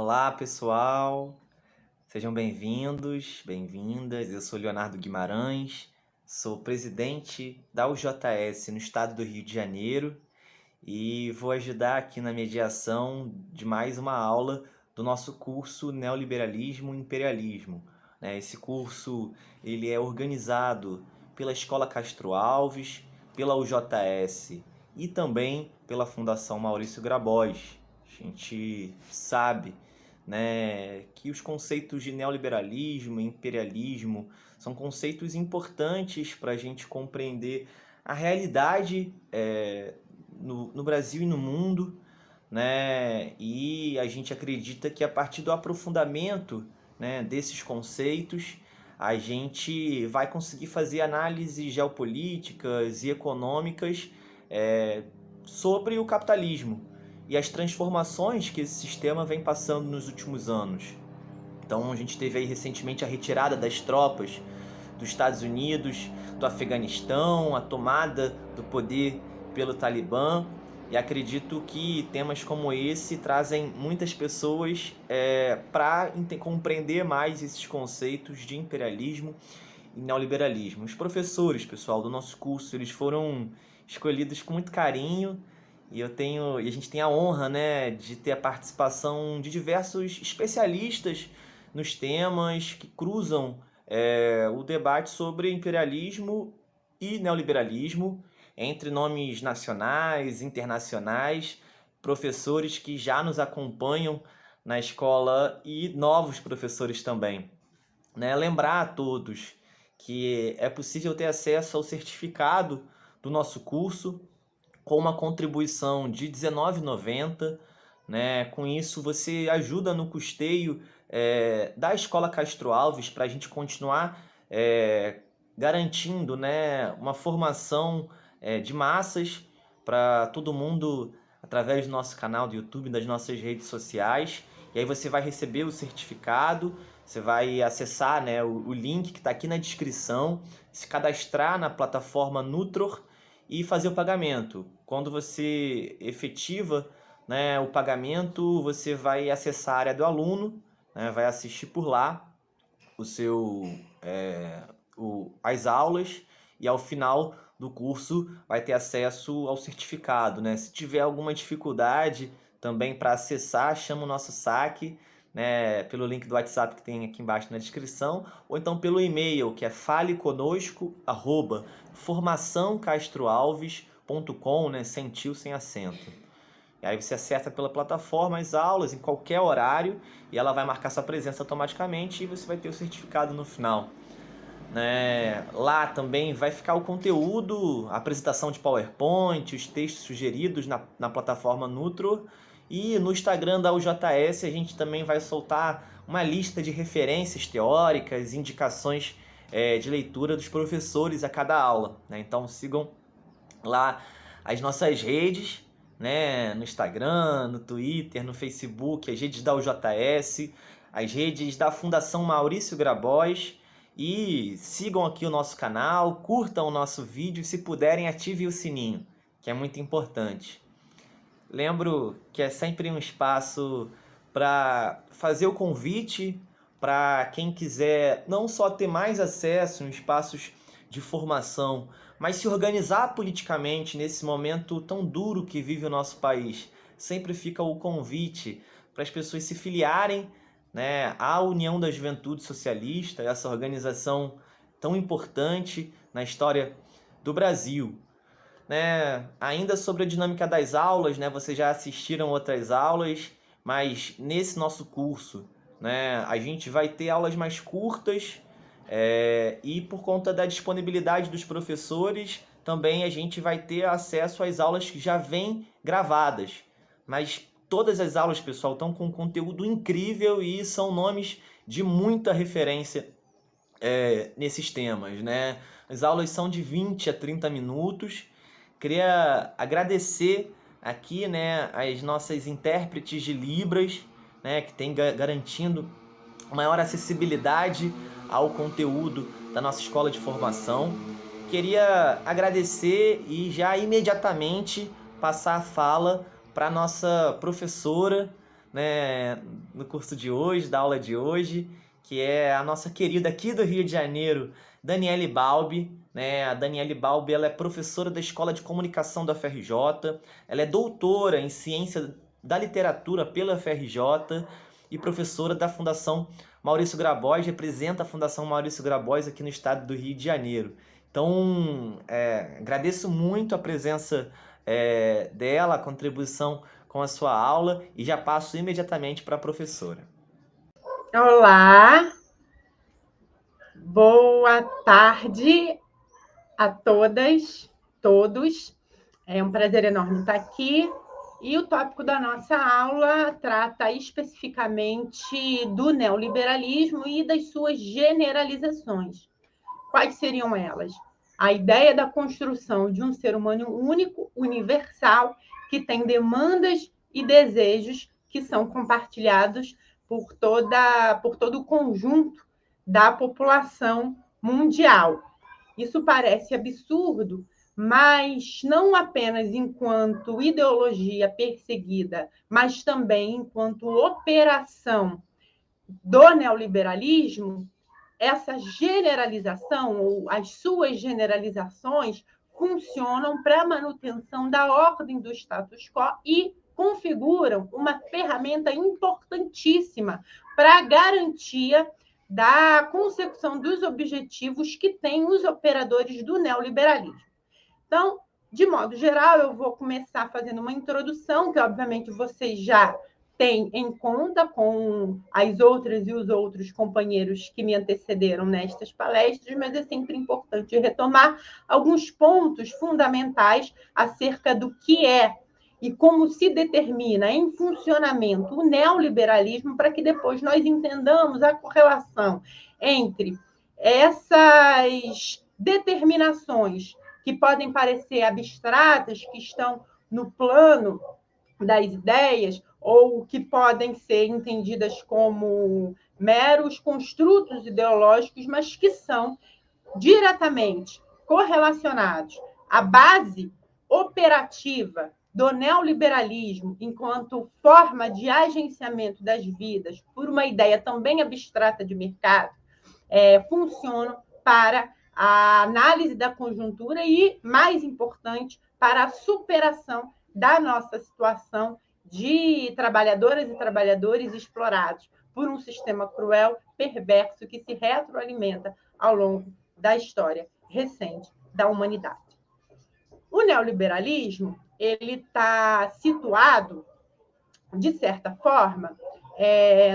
Olá, pessoal. Sejam bem-vindos, bem-vindas. Eu sou Leonardo Guimarães, sou presidente da UJS no estado do Rio de Janeiro e vou ajudar aqui na mediação de mais uma aula do nosso curso Neoliberalismo e Imperialismo. Esse curso ele é organizado pela Escola Castro Alves, pela UJS e também pela Fundação Maurício Grabois. A gente sabe, né, que os conceitos de neoliberalismo e imperialismo são conceitos importantes para a gente compreender a realidade no Brasil e no mundo, né? E a gente acredita que a partir do aprofundamento, né, desses conceitos, a gente vai conseguir fazer análises geopolíticas e econômicas sobre o capitalismo e as transformações que esse sistema vem passando nos últimos anos. Então a gente teve aí recentemente a retirada das tropas dos Estados Unidos, do Afeganistão, a tomada do poder pelo Talibã, e acredito que temas como esse trazem muitas pessoas para compreender mais esses conceitos de imperialismo e neoliberalismo. Os professores, pessoal, do nosso curso, eles foram escolhidos com muito carinho e a gente tem a honra, né, de ter a participação de diversos especialistas nos temas que cruzam o debate sobre imperialismo e neoliberalismo entre nomes nacionais, internacionais, professores que já nos acompanham na escola e novos professores também. Lembrar a todos que é possível ter acesso ao certificado do nosso curso com uma contribuição de R$19,90. Com isso você ajuda no custeio da Escola Castro Alves para a gente continuar garantindo, né, uma formação de massas para todo mundo através do nosso canal do YouTube, das nossas redes sociais. E aí você vai receber o certificado, você vai acessar, né, o link que está aqui na descrição, se cadastrar na plataforma Nutror e fazer o pagamento. Quando você efetiva, né, o pagamento, você vai acessar a área do aluno, né, vai assistir por lá as aulas e ao final do curso vai ter acesso ao certificado, né? Se tiver alguma dificuldade também para acessar, chama o nosso saque, né, pelo link do WhatsApp que tem aqui embaixo na descrição, ou então pelo e-mail que é faleconosco@formaçãocastroalves.com, né, sem tio, sem acento. E aí você acessa pela plataforma as aulas em qualquer horário e ela vai marcar sua presença automaticamente e você vai ter o certificado no final. Lá também vai ficar o conteúdo, a apresentação de PowerPoint, os textos sugeridos na plataforma Nutro. E no Instagram da UJS a gente também vai soltar uma lista de referências teóricas, indicações de leitura dos professores a cada aula. Então sigam lá as nossas redes, né, no Instagram, no Twitter, no Facebook, as redes da UJS, as redes da Fundação Maurício Grabois. E sigam aqui o nosso canal, curtam o nosso vídeo e, se puderem, ativem o sininho, que é muito importante. Lembro que é sempre um espaço para fazer o convite para quem quiser não só ter mais acesso em espaços de formação, mas se organizar politicamente nesse momento tão duro que vive o nosso país. Sempre fica o convite para as pessoas se filiarem, né, à União da Juventude Socialista, essa organização tão importante na história do Brasil. Ainda sobre a dinâmica das aulas, né, vocês já assistiram outras aulas, mas nesse nosso curso, né, a gente vai ter aulas mais curtas e por conta da disponibilidade dos professores, também a gente vai ter acesso às aulas que já vêm gravadas. Mas todas as aulas, pessoal, estão com conteúdo incrível e são nomes de muita referência nesses temas, né? As aulas são de 20 a 30 minutos. Queria agradecer aqui, né, as nossas intérpretes de Libras, né, que tem garantindo maior acessibilidade ao conteúdo da nossa escola de formação. Queria agradecer e já imediatamente passar a fala para a nossa professora, né, no curso de hoje, da aula de hoje, que é a nossa querida aqui do Rio de Janeiro, Daniele Balbi. Né? A Daniele Balbi, ela é professora da Escola de Comunicação da UFRJ, ela é doutora em Ciência da Literatura pela UFRJ e professora da Fundação Maurício Grabois, representa a Fundação Maurício Grabois aqui no estado do Rio de Janeiro. Então, agradeço muito a presença dela, a contribuição com a sua aula, e já passo imediatamente para a professora. Olá, boa tarde a todas, todos. É um prazer enorme estar aqui. E o tópico da nossa aula trata especificamente do neoliberalismo e das suas generalizações. Quais seriam elas? A ideia da construção de um ser humano único, universal, que tem demandas e desejos que são compartilhados por todo o conjunto da população mundial. Isso parece absurdo, mas não apenas enquanto ideologia perseguida, mas também enquanto operação do neoliberalismo, essa generalização, ou as suas generalizações, funcionam para a manutenção da ordem do status quo e configuram uma ferramenta importantíssima para a garantia da consecução dos objetivos que têm os operadores do neoliberalismo. Então, de modo geral, eu vou começar fazendo uma introdução, que obviamente vocês já têm em conta com as outras e os outros companheiros que me antecederam nestas palestras, mas é sempre importante retomar alguns pontos fundamentais acerca do que é e como se determina em funcionamento o neoliberalismo, para que depois nós entendamos a correlação entre essas determinações que podem parecer abstratas, que estão no plano das ideias, ou que podem ser entendidas como meros construtos ideológicos, mas que são diretamente correlacionados à base operativa do neoliberalismo enquanto forma de agenciamento das vidas por uma ideia também abstrata de mercado, funcionam para a análise da conjuntura e, mais importante, para a superação da nossa situação de trabalhadoras e trabalhadores explorados por um sistema cruel, perverso, que se retroalimenta ao longo da história recente da humanidade. O neoliberalismo ele está situado, de certa forma,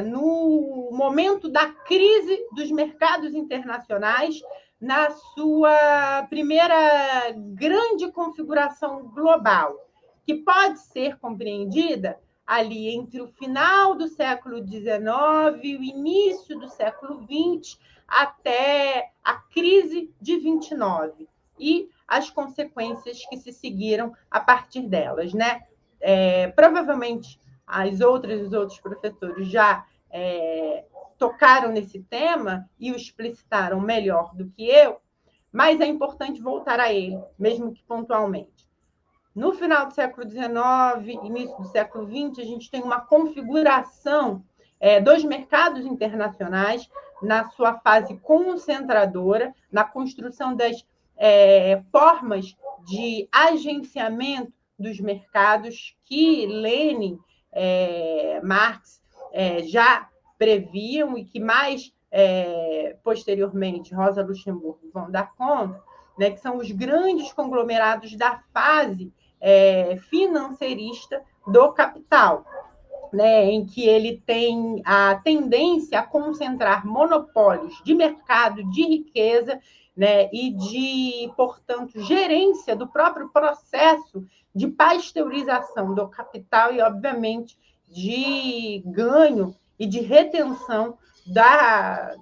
no momento da crise dos mercados internacionais, na sua primeira grande configuração global, que pode ser compreendida ali entre o final do século XIX e o início do século XX, até a crise de 29 e as consequências que se seguiram a partir delas, né? Provavelmente os outros professores já tocaram nesse tema e o explicitaram melhor do que eu, mas é importante voltar a ele, mesmo que pontualmente. No final do século XIX, início do século XX, a gente tem uma configuração dos mercados internacionais na sua fase concentradora, na construção das formas de agenciamento dos mercados que Lenin, Marx já previam e que mais posteriormente Rosa Luxemburgo vão dar conta, né, que são os grandes conglomerados da fase financeirista do capital, né, em que ele tem a tendência a concentrar monopólios de mercado, de riqueza, né, e de, portanto, gerência do próprio processo de pasteurização do capital e, obviamente, de ganho e de retenção das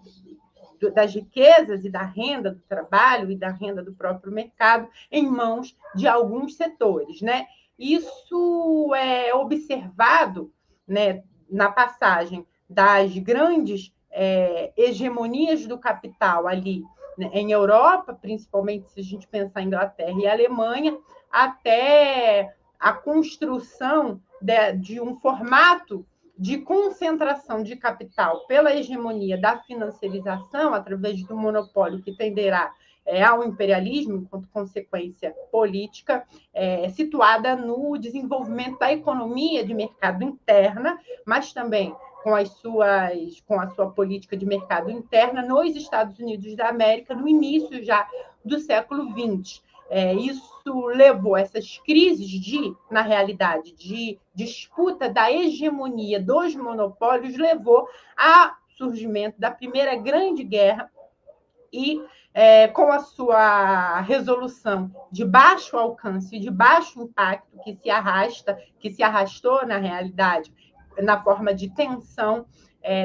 riquezas e da renda do trabalho e da renda do próprio mercado em mãos de alguns setores, né? Isso é observado, né, na passagem das grandes hegemonias do capital ali, né, em Europa, principalmente se a gente pensar em Inglaterra e Alemanha, até a construção de um formato de concentração de capital pela hegemonia da financiarização, através do monopólio que tenderá ao imperialismo, enquanto consequência política, situada no desenvolvimento da economia de mercado interna, mas também com a sua política de mercado interna nos Estados Unidos da América, no início já do século XX. Isso levou essas crises na realidade, de disputa da hegemonia dos monopólios, levou ao surgimento da Primeira Grande Guerra e, com a sua resolução de baixo alcance, de baixo impacto, que se arrastou na realidade, na forma de tensão,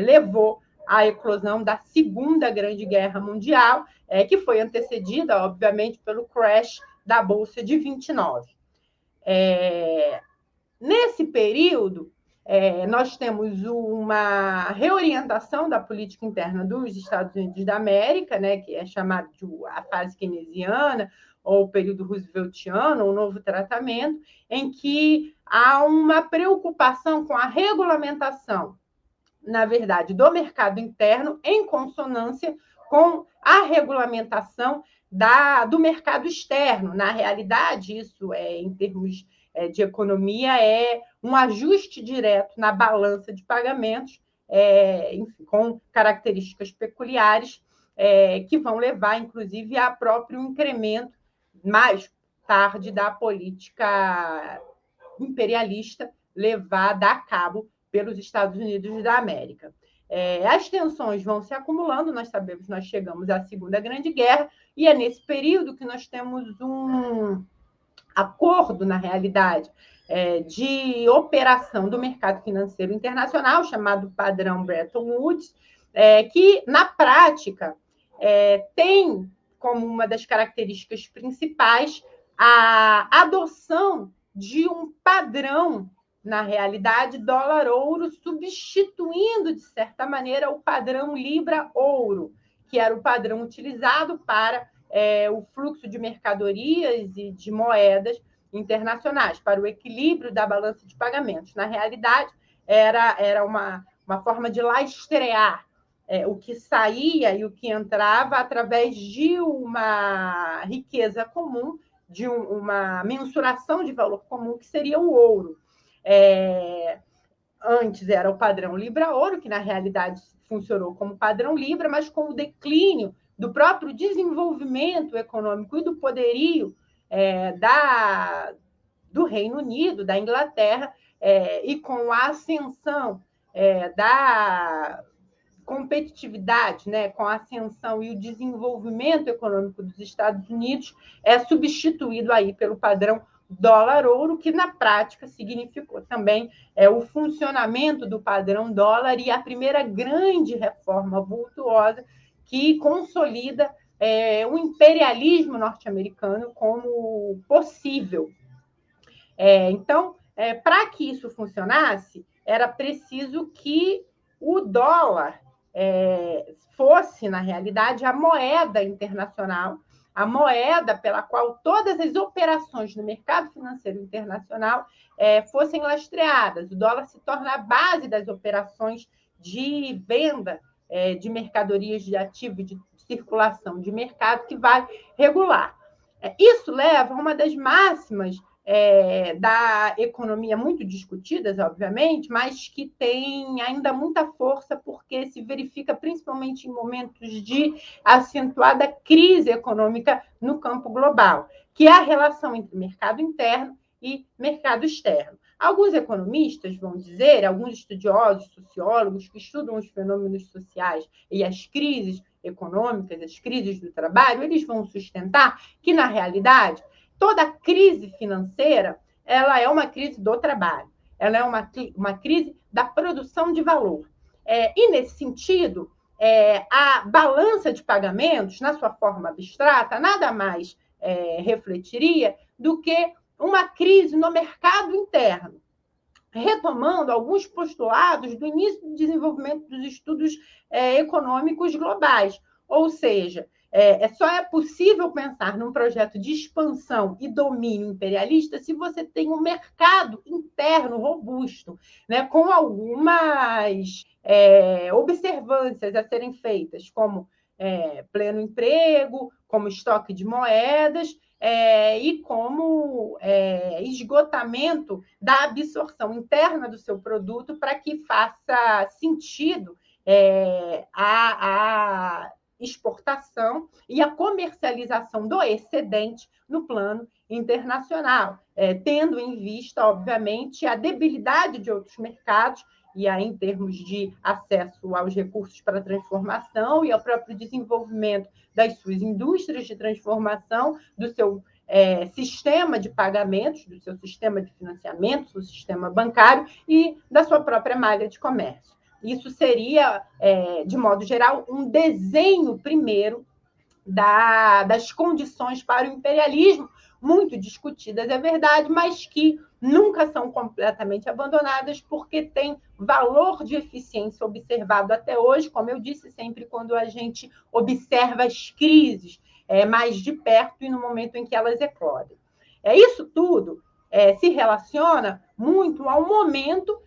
levou à eclosão da Segunda Grande Guerra Mundial, que foi antecedida, obviamente, pelo crash da Bolsa de 29. Nesse período, nós temos uma reorientação da política interna dos Estados Unidos da América, né, que é chamada de a fase keynesiana, ou o período rooseveltiano, ou novo tratamento, em que há uma preocupação com a regulamentação, na verdade, do mercado interno, em consonância com a regulamentação do mercado externo. Na realidade, isso, em termos de economia, é um ajuste direto na balança de pagamentos, enfim, com características peculiares, que vão levar, inclusive, a próprio incremento mais tarde da política imperialista levada a cabo pelos Estados Unidos da América. As tensões vão se acumulando, nós sabemos que nós chegamos à Segunda Grande Guerra, e é nesse período que nós temos um acordo, na realidade, de operação do mercado financeiro internacional, chamado padrão Bretton Woods, que, na prática, tem como uma das características principais a adoção de um padrão, na realidade, dólar-ouro, substituindo, de certa maneira, o padrão Libra-ouro, que era o padrão utilizado para o fluxo de mercadorias e de moedas internacionais, para o equilíbrio da balança de pagamentos. Na realidade, era uma forma de lastrear o que saía e o que entrava através de uma riqueza comum, de uma mensuração de valor comum, que seria o ouro. Antes era o padrão Libra-ouro, que na realidade funcionou como padrão Libra, mas com o declínio do próprio desenvolvimento econômico e do poderio do Reino Unido, da Inglaterra, e com a ascensão da competitividade, né, com a ascensão e o desenvolvimento econômico dos Estados Unidos, é substituído aí pelo padrão dólar-ouro, que na prática significou também o funcionamento do padrão dólar e a primeira grande reforma vultuosa que consolida o imperialismo norte-americano como possível. Então, para que isso funcionasse, era preciso que o dólar fosse, na realidade, a moeda internacional, a moeda pela qual todas as operações no mercado financeiro internacional fossem lastreadas. O dólar se torna a base das operações de venda de mercadorias, de ativo, de circulação de mercado, que vai regular. Isso leva a uma das máximas da economia, muito discutidas, obviamente, mas que tem ainda muita força, porque se verifica principalmente em momentos de acentuada crise econômica no campo global, que é a relação entre mercado interno e mercado externo. Alguns economistas vão dizer, alguns estudiosos, sociólogos que estudam os fenômenos sociais e as crises econômicas, as crises do trabalho, eles vão sustentar que, na realidade, toda crise financeira, ela é uma crise do trabalho, ela é uma crise da produção de valor. E, nesse sentido, a balança de pagamentos, na sua forma abstrata, nada mais refletiria do que uma crise no mercado interno, retomando alguns postulados do início do desenvolvimento dos estudos econômicos globais, ou seja, Só é possível pensar num projeto de expansão e domínio imperialista se você tem um mercado interno robusto, né, com algumas observâncias a serem feitas, como pleno emprego, como estoque de moedas, e como esgotamento da absorção interna do seu produto para que faça sentido a exportação e a comercialização do excedente no plano internacional, tendo em vista, obviamente, a debilidade de outros mercados, e aí em termos de acesso aos recursos para transformação e ao próprio desenvolvimento das suas indústrias de transformação, do seu sistema de pagamentos, do seu sistema de financiamento, do sistema bancário e da sua própria malha de comércio. Isso seria, de modo geral, um desenho primeiro das condições para o imperialismo, muito discutidas, é verdade, mas que nunca são completamente abandonadas, porque tem valor de eficiência observado até hoje, como eu disse, sempre quando a gente observa as crises mais de perto e no momento em que elas eclodem. Isso tudo se relaciona muito ao momento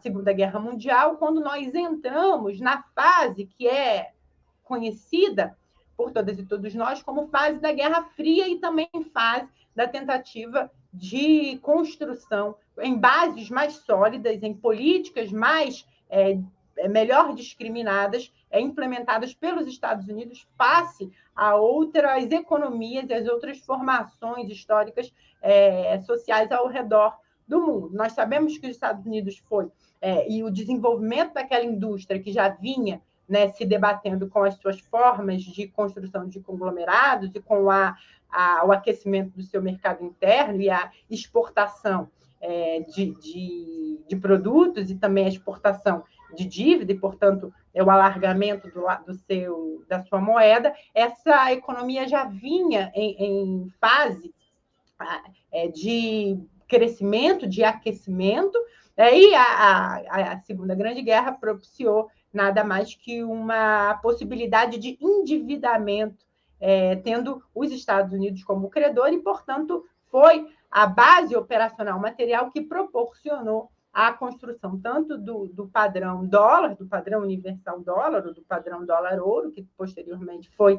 Segunda Guerra Mundial, quando nós entramos na fase que é conhecida por todas e todos nós como fase da Guerra Fria e também fase da tentativa de construção em bases mais sólidas, em políticas melhor discriminadas, implementadas pelos Estados Unidos, face a outras economias e as outras formações históricas sociais ao redor do mundo. Nós sabemos que os Estados Unidos e o desenvolvimento daquela indústria que já vinha se debatendo com as suas formas de construção de conglomerados e com o aquecimento do seu mercado interno e a exportação de produtos e também a exportação de dívida e, portanto, o alargamento da sua moeda, essa economia já vinha em fase de crescimento, de aquecimento, e a Segunda Grande Guerra propiciou nada mais que uma possibilidade de endividamento, tendo os Estados Unidos como credor, e, portanto, foi a base operacional material que proporcionou a construção tanto do padrão dólar, do padrão universal dólar, ou do padrão dólar-ouro, que posteriormente foi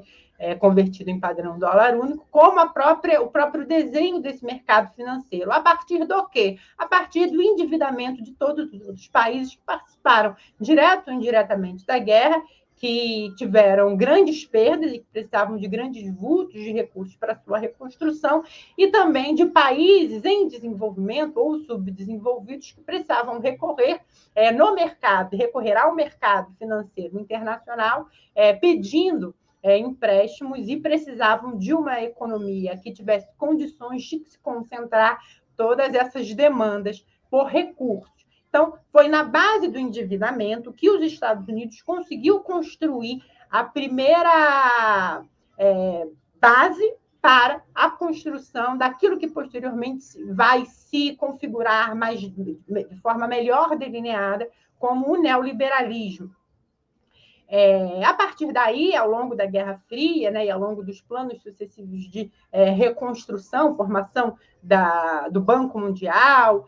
convertido em padrão dólar único, como o próprio desenho desse mercado financeiro. A partir do quê? A partir do endividamento de todos os países que participaram, direto ou indiretamente, da guerra, que tiveram grandes perdas e que precisavam de grandes vultos de recursos para sua reconstrução, e também de países em desenvolvimento ou subdesenvolvidos que precisavam recorrer ao mercado financeiro internacional, pedindo empréstimos, e precisavam de uma economia que tivesse condições de se concentrar todas essas demandas por recursos. Então, foi na base do endividamento que os Estados Unidos conseguiu construir a primeira base para a construção daquilo que posteriormente vai se configurar de forma melhor delineada como o neoliberalismo. A partir daí, ao longo da Guerra Fria, e ao longo dos planos sucessivos de reconstrução, formação do Banco Mundial,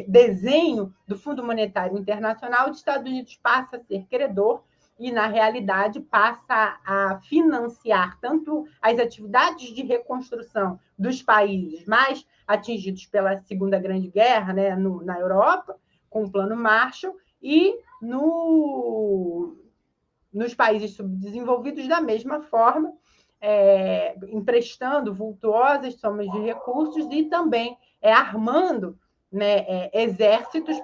desenho do Fundo Monetário Internacional, os Estados Unidos passa a ser credor e, na realidade, passa a financiar tanto as atividades de reconstrução dos países mais atingidos pela Segunda Grande Guerra, na Europa, com o Plano Marshall, e nos países subdesenvolvidos, da mesma forma, emprestando vultuosas somas de recursos e também armando exércitos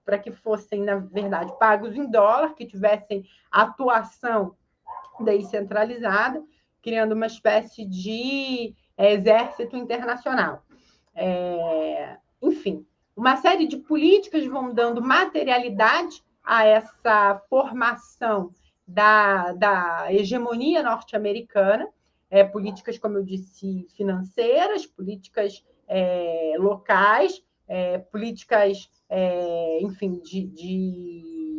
para que fossem, na verdade, pagos em dólar, que tivessem atuação descentralizada, criando uma espécie de exército internacional. Enfim, uma série de políticas vão dando materialidade a essa formação da hegemonia norte-americana, políticas, como eu disse, financeiras, políticas locais, políticas, enfim,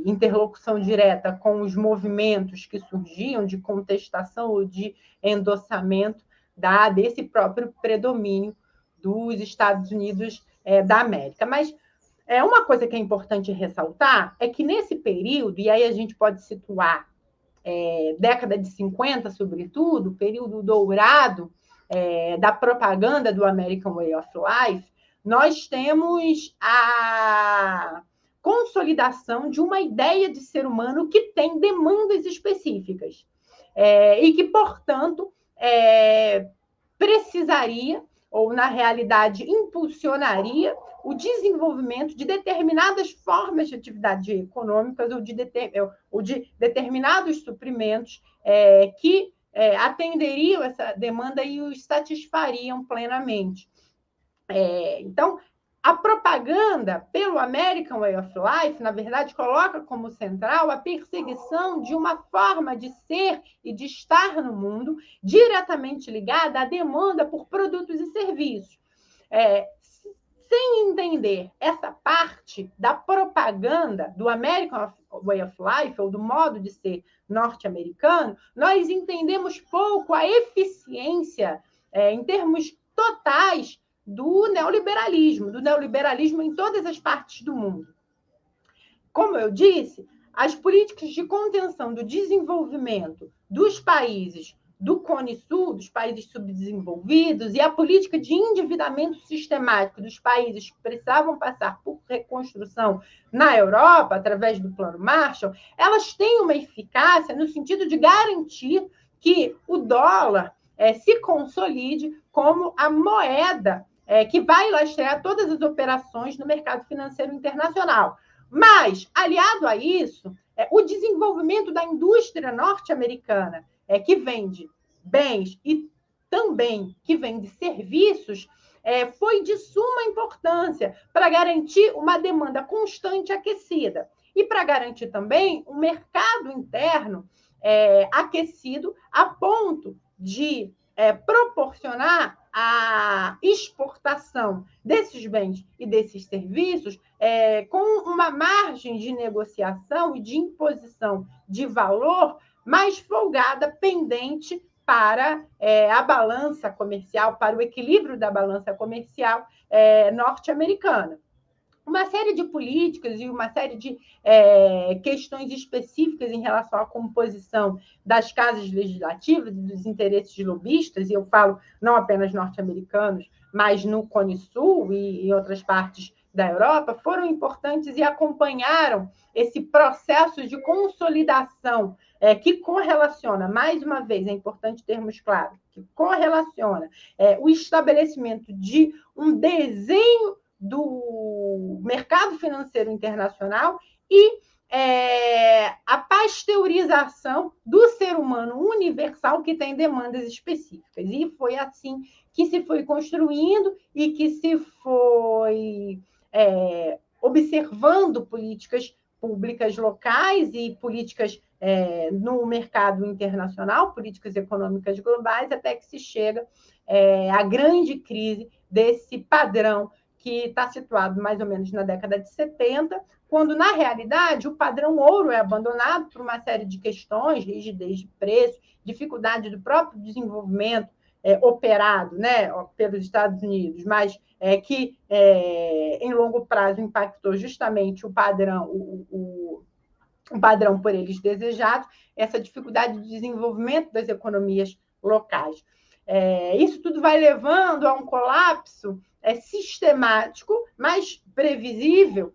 interlocução direta com os movimentos que surgiam de contestação ou de endossamento desse próprio predomínio dos Estados Unidos da América. Mas uma coisa que é importante ressaltar é que nesse período, e aí a gente pode situar década de 50, sobretudo, período dourado da propaganda do American Way of Life, nós temos a consolidação de uma ideia de ser humano que tem demandas específicas e que, portanto, precisaria, ou na realidade impulsionaria, o desenvolvimento de determinadas formas de atividade econômicas ou de determinados suprimentos que atenderiam essa demanda e os satisfariam plenamente. Então, a propaganda pelo American Way of Life, na verdade, coloca como central a perseguição de uma forma de ser e de estar no mundo diretamente ligada à demanda por produtos e serviços. Sem entender essa parte da propaganda do American Way of Life, ou do modo de ser norte-americano, nós entendemos pouco a eficiência, em termos totais, do neoliberalismo em todas as partes do mundo. Como eu disse, as políticas de contenção do desenvolvimento dos países do Cone Sul, dos países subdesenvolvidos, e a política de endividamento sistemático dos países que precisavam passar por reconstrução na Europa, através do Plano Marshall, elas têm uma eficácia no sentido de garantir que o dólar se consolide como a moeda que vai lastrear todas as operações no mercado financeiro internacional. Mas, aliado a isso, o desenvolvimento da indústria norte-americana, que vende bens e também que vende serviços, foi de suma importância para garantir uma demanda constante aquecida e para garantir também um mercado interno aquecido a ponto de proporcionar a exportação desses bens e desses serviços com uma margem de negociação e de imposição de valor mais folgada, pendente para a balança comercial, para o equilíbrio da balança comercial norte-americana. Uma série de políticas e uma série de questões específicas em relação à composição das casas legislativas e dos interesses lobistas, e eu falo não apenas norte-americanos, mas no Cone Sul e em outras partes da Europa, foram importantes e acompanharam esse processo de consolidação que correlaciona, mais uma vez, é importante termos claro, que correlaciona o estabelecimento de um desenho do mercado financeiro internacional e a pasteurização do ser humano universal que tem demandas específicas. E foi assim que se foi construindo e que se foi observando políticas públicas locais e políticas no mercado internacional, políticas econômicas globais, até que se chega à grande crise desse padrão que está situado mais ou menos na década de 70, quando, na realidade, o padrão ouro é abandonado por uma série de questões, rigidez de preço, dificuldade do próprio desenvolvimento operado, né, pelos Estados Unidos, mas que, em longo prazo, impactou justamente o padrão, o padrão por eles desejado, essa dificuldade de desenvolvimento das economias locais. Isso tudo vai levando a um colapso sistemático, mas previsível,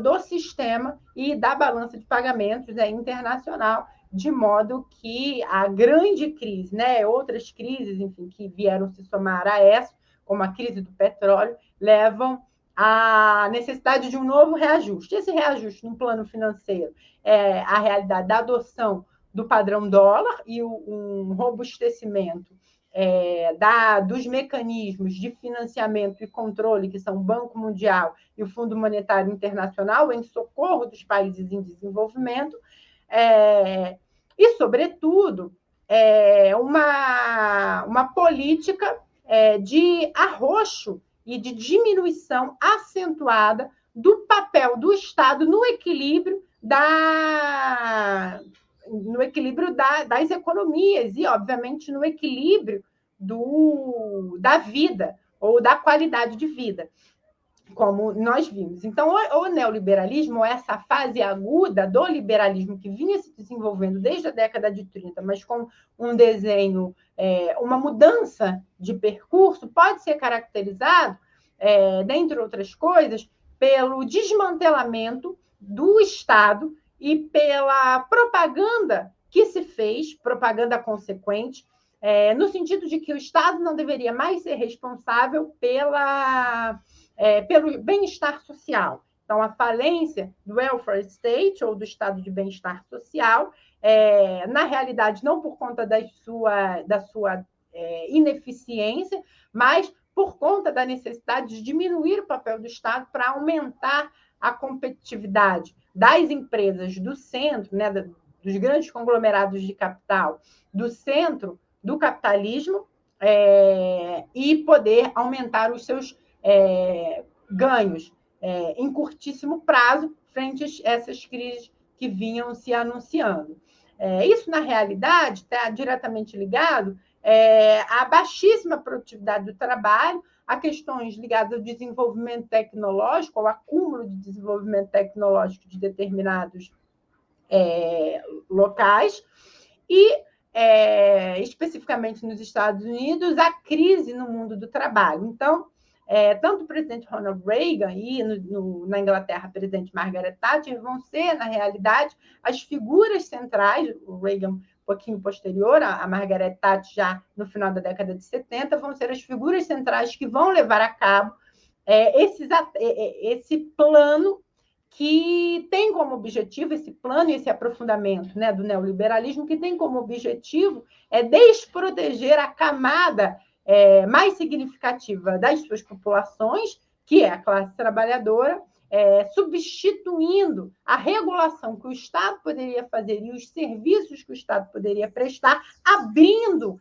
do sistema e da balança de pagamentos internacional, de modo que a grande crise, né, outras crises, enfim, que vieram se somar a essa, como a crise do petróleo, levam à necessidade de um novo reajuste. Esse reajuste no plano financeiro é a realidade da adoção do padrão dólar e um robustecimento dos mecanismos de financiamento e controle, que são o Banco Mundial e o Fundo Monetário Internacional, em socorro dos países em desenvolvimento, e, sobretudo, uma política de arroxo e de diminuição acentuada do papel do Estado no equilíbrio das economias e, obviamente, no equilíbrio da vida ou da qualidade de vida, como nós vimos. Então, o neoliberalismo, essa fase aguda do liberalismo que vinha se desenvolvendo desde a década de 30, mas com um desenho, uma mudança de percurso, pode ser caracterizado, dentre outras coisas, pelo desmantelamento do Estado e pela propaganda que se fez, propaganda consequente, no sentido de que o Estado não deveria mais ser responsável pelo bem-estar social. Então, a falência do welfare state, ou do estado de bem-estar social, na realidade, não por conta da sua ineficiência, mas por conta da necessidade de diminuir o papel do Estado para aumentar a competitividade das empresas do centro, né, dos grandes conglomerados de capital, do centro do capitalismo, e poder aumentar os seus ganhos em curtíssimo prazo frente a essas crises que vinham se anunciando. Isso, na realidade, está diretamente ligado à baixíssima produtividade do trabalho, a questões ligadas ao desenvolvimento tecnológico, ao acúmulo de desenvolvimento tecnológico de determinados locais, e, especificamente nos Estados Unidos, a crise no mundo do trabalho. Então, tanto o presidente Ronald Reagan e, na Inglaterra, a presidente Margaret Thatcher vão ser, na realidade, as figuras centrais, o Reagan um pouquinho posterior, a Margaret Thatcher já no final da década de 70, vão ser as figuras centrais que vão levar a cabo esse plano que tem como objetivo, esse plano e esse aprofundamento, né, do neoliberalismo, que tem como objetivo desproteger a camada mais significativa das suas populações, que é a classe trabalhadora, substituindo a regulação que o Estado poderia fazer e os serviços que o Estado poderia prestar, abrindo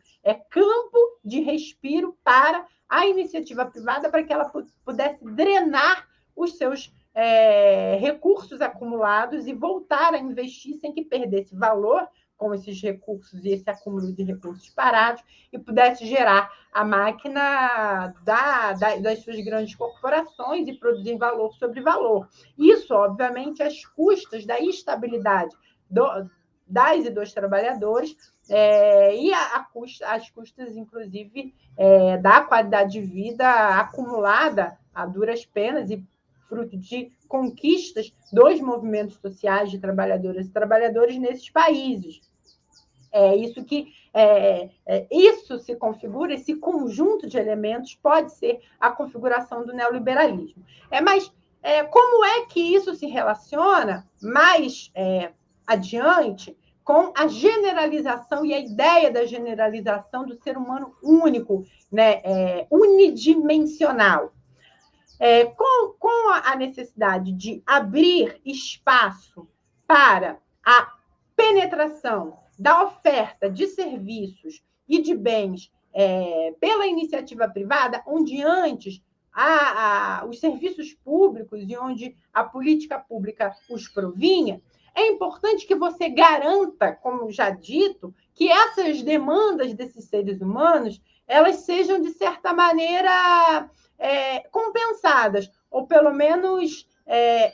campo de respiro para a iniciativa privada, para que ela pudesse drenar os seus recursos acumulados e voltar a investir sem que perdesse valor com esses recursos e esse acúmulo de recursos parados e pudesse gerar a máquina das suas grandes corporações e produzir valor sobre valor. Isso, obviamente, às custas da estabilidade das e dos trabalhadores e às custas, inclusive, da qualidade de vida acumulada a duras penas e fruto de conquistas dos movimentos sociais de trabalhadoras e trabalhadores nesses países. Isso se configura, esse conjunto de elementos pode ser a configuração do neoliberalismo. Mas como é que isso se relaciona mais adiante com a generalização e a ideia da generalização do ser humano único, né, unidimensional? Com a necessidade de abrir espaço para a penetração da oferta de serviços e de bens pela iniciativa privada, onde antes os serviços públicos e onde a política pública os provinha, é importante que você garanta, como já dito, que essas demandas desses seres humanos elas sejam, de certa maneira, compensadas, ou pelo menos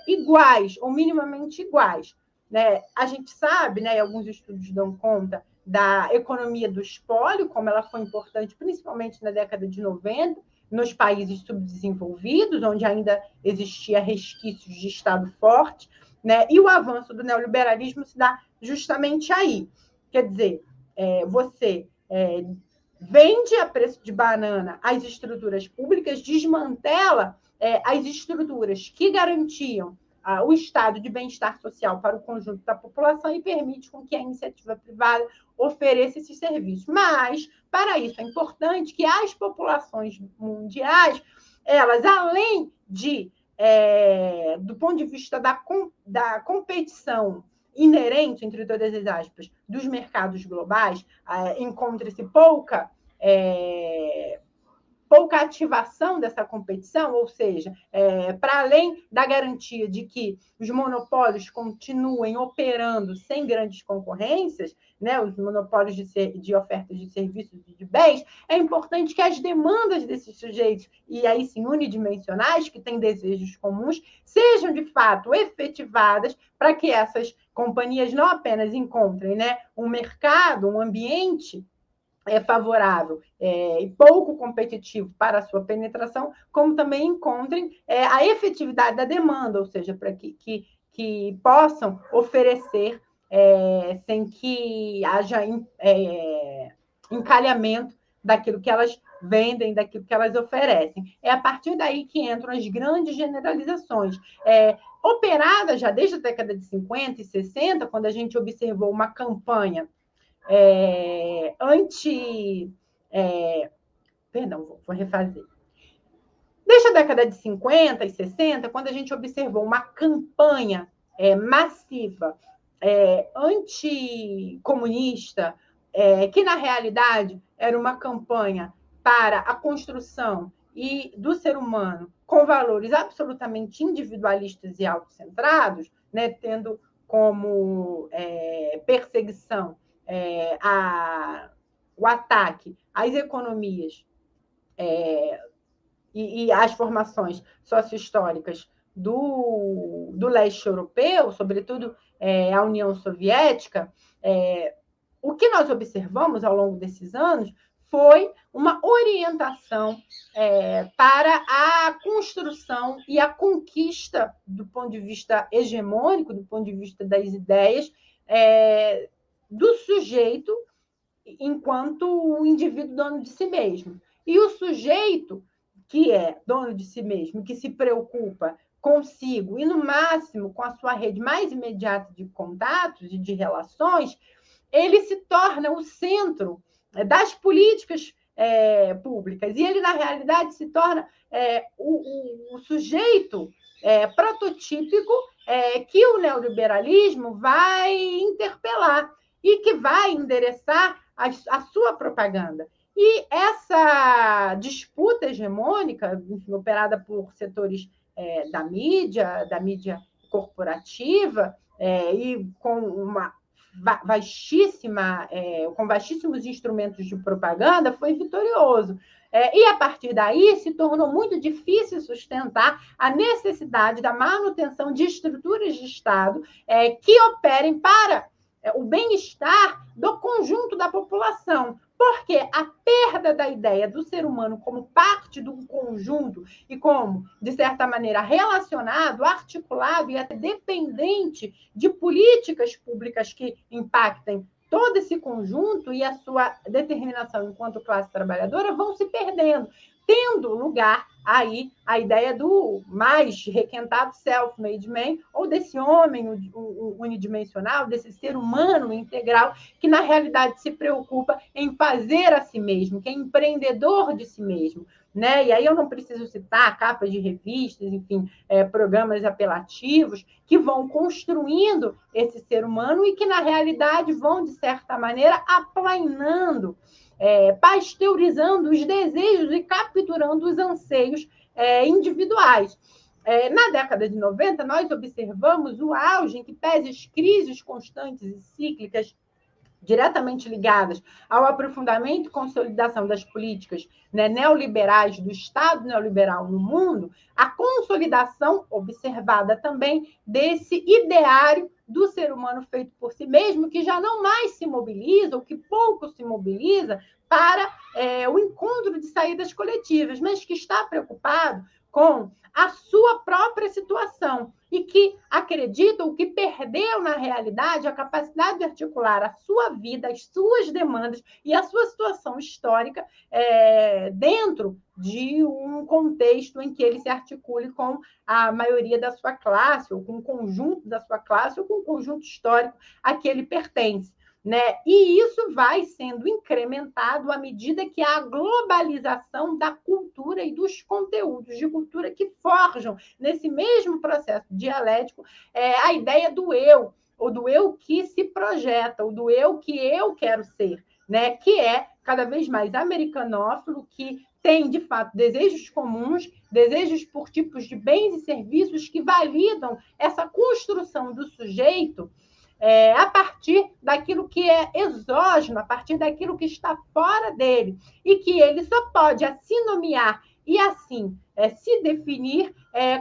iguais, ou minimamente iguais. Né? A gente sabe, né, e alguns estudos dão conta da economia do espólio, como ela foi importante, principalmente na década de 90, nos países subdesenvolvidos, onde ainda existia resquícios de Estado forte, né? E o avanço do neoliberalismo se dá justamente aí. Quer dizer, você vende a preço de banana as estruturas públicas, desmantela as estruturas que garantiam o estado de bem-estar social para o conjunto da população e permite com que a iniciativa privada ofereça esses serviços. Mas, para isso, é importante que as populações mundiais, elas, além de, do ponto de vista da competição inerente, entre todas as aspas, dos mercados globais, encontre-se pouca pouca ativação dessa competição, ou seja, para além da garantia de que os monopólios continuem operando sem grandes concorrências, né, os monopólios de ofertas de serviços e de bens, é importante que as demandas desses sujeitos, e aí sim unidimensionais, que têm desejos comuns, sejam de fato efetivadas para que essas companhias não apenas encontrem, né, um mercado, um ambiente favorável e pouco competitivo para a sua penetração, como também encontrem a efetividade da demanda, ou seja, para que possam oferecer sem que haja encalhamento daquilo que elas vendem, daquilo que elas oferecem. É a partir daí que entram as grandes generalizações. Operadas já desde a década de 50 e 60, quando a gente observou uma campanha perdão, vou refazer. Desde a década de 50 e 60, quando a gente observou uma campanha massiva anticomunista, que na realidade era uma campanha para a construção do ser humano com valores absolutamente individualistas e autocentrados, né, tendo como perseguição o ataque às economias e às formações socio-históricas do leste europeu, sobretudo a União Soviética, o que nós observamos ao longo desses anos foi uma orientação para a construção e a conquista, do ponto de vista hegemônico, do ponto de vista das ideias, do sujeito enquanto um indivíduo dono de si mesmo. E o sujeito que é dono de si mesmo, que se preocupa consigo e, no máximo, com a sua rede mais imediata de contatos e de relações, ele se torna o centro das políticas públicas. E ele, na realidade, se torna o sujeito prototípico que o neoliberalismo vai interpelar e que vai endereçar a sua propaganda. E essa disputa hegemônica, enfim, operada por setores da mídia corporativa, e com com vastíssimos instrumentos de propaganda, foi vitorioso. E, a partir daí, se tornou muito difícil sustentar a necessidade da manutenção de estruturas de Estado que operem para o bem-estar do conjunto da população, porque a perda da ideia do ser humano como parte de um conjunto e como, de certa maneira, relacionado, articulado e até dependente de políticas públicas que impactem todo esse conjunto e a sua determinação enquanto classe trabalhadora vão se perdendo, tendo lugar aí a ideia do mais requentado self-made man, ou desse homem unidimensional, desse ser humano integral, que na realidade se preocupa em fazer a si mesmo, que é empreendedor de si mesmo. Né? E aí eu não preciso citar capas de revistas, enfim, programas apelativos que vão construindo esse ser humano e que, na realidade, vão, de certa maneira, aplainando, pasteurizando os desejos e capturando os anseios individuais. Na década de 90, nós observamos o auge em que, pese as crises constantes e cíclicas diretamente ligadas ao aprofundamento e consolidação das políticas neoliberais do Estado neoliberal no mundo, a consolidação observada também desse ideário do ser humano feito por si mesmo, que já não mais se mobiliza, ou que pouco se mobiliza, para o encontro de saídas coletivas, mas que está preocupado com a sua própria situação e que acredita ou que perdeu, na realidade, a capacidade de articular a sua vida, as suas demandas e a sua situação histórica dentro de um contexto em que ele se articule com a maioria da sua classe, ou com o conjunto da sua classe, ou com o conjunto histórico a que ele pertence. Né? E isso vai sendo incrementado à medida que há a globalização da cultura e dos conteúdos de cultura que forjam, nesse mesmo processo dialético, a ideia do eu, ou do eu que se projeta, ou do eu que eu quero ser, né? Que é cada vez mais americanófilo, que têm, de fato, desejos comuns, desejos por tipos de bens e serviços que validam essa construção do sujeito a partir daquilo que é exógeno, a partir daquilo que está fora dele, e que ele só pode assim nomear e assim se definir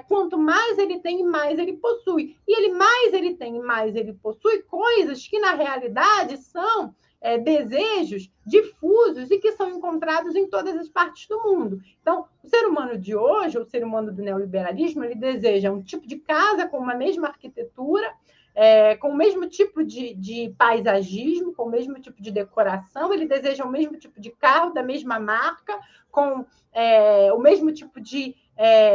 quanto mais ele tem, mais ele possui. E mais ele tem, mais ele possui coisas que, na realidade, são desejos difusos e que são encontrados em todas as partes do mundo. Então, o ser humano de hoje, o ser humano do neoliberalismo, ele deseja um tipo de casa com uma mesma arquitetura, com o mesmo tipo de paisagismo, com o mesmo tipo de decoração, ele deseja o mesmo tipo de carro, da mesma marca, com o mesmo tipo de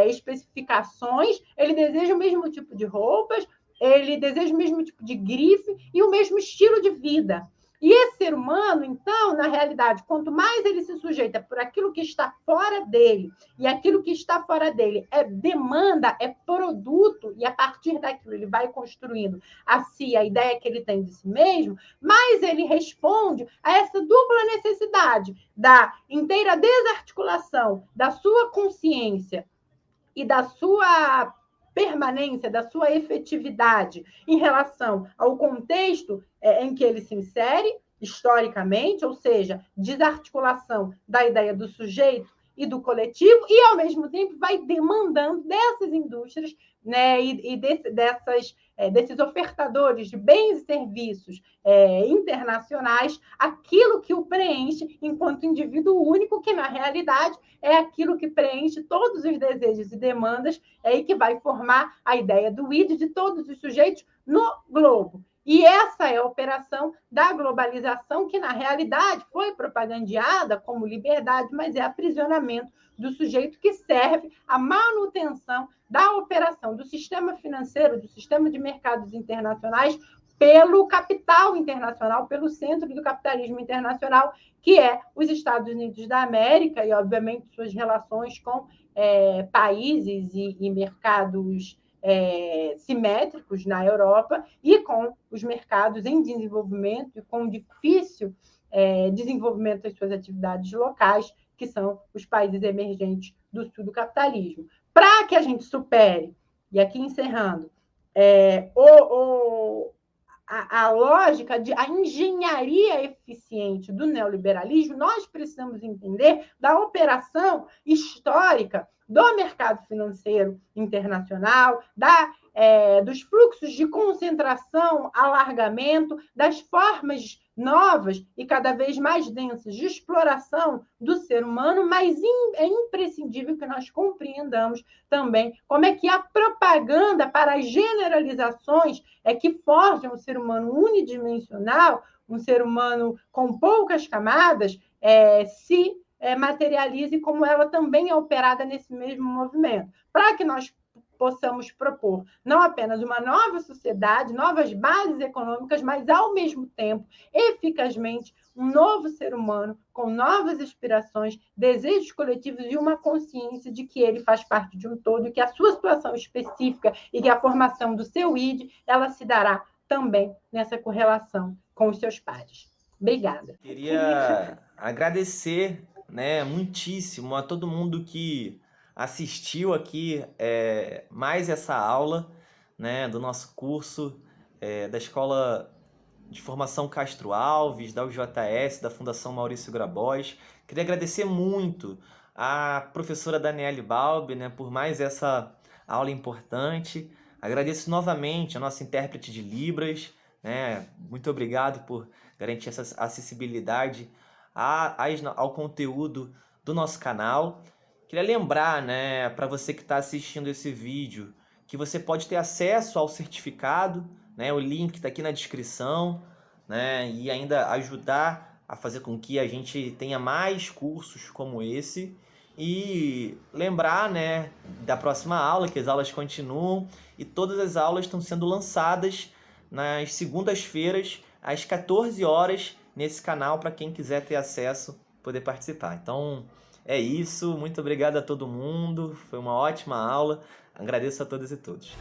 especificações, ele deseja o mesmo tipo de roupas, ele deseja o mesmo tipo de grife e o mesmo estilo de vida. E esse ser humano, então, na realidade, quanto mais ele se sujeita por aquilo que está fora dele, e aquilo que está fora dele é demanda, é produto, e a partir daquilo ele vai construindo a si a ideia que ele tem de si mesmo, mais ele responde a essa dupla necessidade da inteira desarticulação da sua consciência e da sua permanência, da sua efetividade em relação ao contexto em que ele se insere historicamente, ou seja, desarticulação da ideia do sujeito e do coletivo, e, ao mesmo tempo, vai demandando dessas indústrias, né, e desses ofertadores de bens e serviços internacionais, aquilo que o preenche enquanto indivíduo único, que, na realidade, é aquilo que preenche todos os desejos e demandas e que vai formar a ideia do id de todos os sujeitos no globo. E essa é a operação da globalização, que, na realidade, foi propagandeada como liberdade, mas é aprisionamento do sujeito, que serve à manutenção da operação do sistema financeiro, do sistema de mercados internacionais, pelo capital internacional, pelo centro do capitalismo internacional, que é os Estados Unidos da América, e, obviamente, suas relações com países e mercados simétricos na Europa, e com os mercados em desenvolvimento e com difícil desenvolvimento das suas atividades locais, que são os países emergentes do sul do capitalismo. Para que a gente supere, e aqui encerrando, a lógica a engenharia eficiente do neoliberalismo, nós precisamos entender da operação histórica do mercado financeiro internacional, dos fluxos de concentração, alargamento, das formas novas e cada vez mais densas de exploração do ser humano, mas é imprescindível que nós compreendamos também como é que a propaganda para as generalizações que forjam um ser humano unidimensional, um ser humano com poucas camadas, se materialize como ela também é operada nesse mesmo movimento, para que nós possamos propor não apenas uma nova sociedade, novas bases econômicas, mas, ao mesmo tempo, eficazmente, um novo ser humano com novas aspirações, desejos coletivos e uma consciência de que ele faz parte de um todo, e que a sua situação específica e que a formação do seu id, ela se dará também nessa correlação com os seus pares. Obrigada. Queria agradecer, né, muitíssimo a todo mundo que assistiu aqui mais essa aula, né, do nosso curso da Escola de Formação Castro Alves, da UJS, da Fundação Maurício Grabois. Queria agradecer muito a professora Daniele Balbi, né, por mais essa aula importante. Agradeço novamente a nossa intérprete de Libras, né, muito obrigado por garantir essa acessibilidade ao conteúdo do nosso canal. Queria lembrar, né, para você que está assistindo esse vídeo, que você pode ter acesso ao certificado, né, o link está aqui na descrição, né, e ainda ajudar a fazer com que a gente tenha mais cursos como esse. E lembrar, né, da próxima aula, que as aulas continuam, e todas as aulas estão sendo lançadas nas segundas-feiras, às 14 horas, nesse canal, para quem quiser ter acesso, poder participar. Então, é isso. Muito obrigado a todo mundo. Foi uma ótima aula. Agradeço a todas e todos.